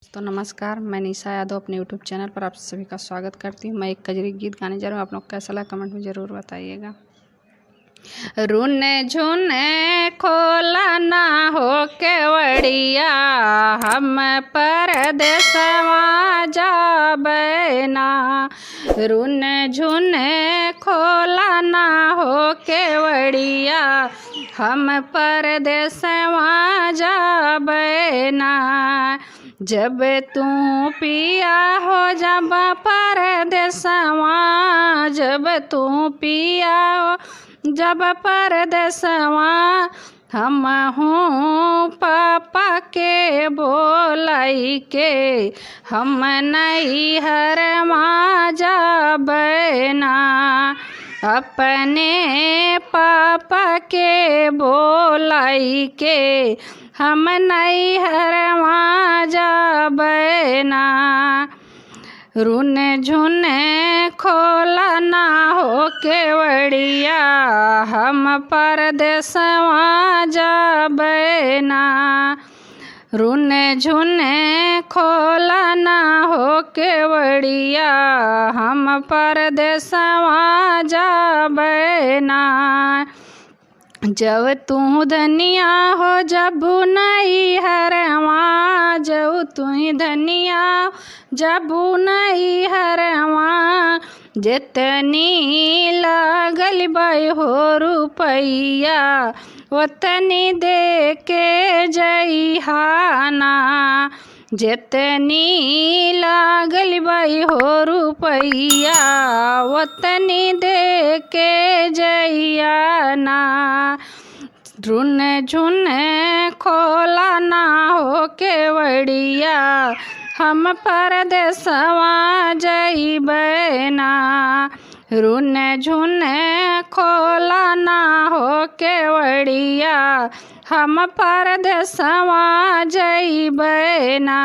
दोस्तों नमस्कार, मैं निशा यादव अपने यूट्यूब चैनल पर आप सभी का स्वागत करती हूँ। मैं एक कजरी गीत गाने जा रहा हूँ। आप लोग कैसा लगा कमेंट में ज़रूर बताइएगा। रूने झुने खोला ना हो केवड़िया, हम परदेसवा जाबे ना। रूने झुने खोला ना हो केवड़िया, हम परदेसवा जाबे ना। जब तू पिया हो जब परदेसवा, जब तू पिया हो जब परदेसवा, हम हूँ पापा के बोलाई के, हम नैहर मा जाबे ना। अपने पापा के बोलाई के, हम नैहर मा जाबे ना। रूने झुने खोला ना हो केवड़िया, हम परदेसवा जाबे ना। रूने झुने खोला ना हो केवड़िया, हम परदेसवा जाबे ना। जब तू धनिया हो जबू नैहरवा, जब तू धनिया जबू नैहरवा, जितनी लागल बई हो रुपैया, उतनी दे के जइहाना। जितनी लागल बई हो रुपैया, उतनी दे के जइयाना। रूने झुने खोला ना हो केवड़िया, हम परदेसवा जइबे ना। रूने झुने खोला ना हो केवड़िया, हम परदेसवा जइबे ना।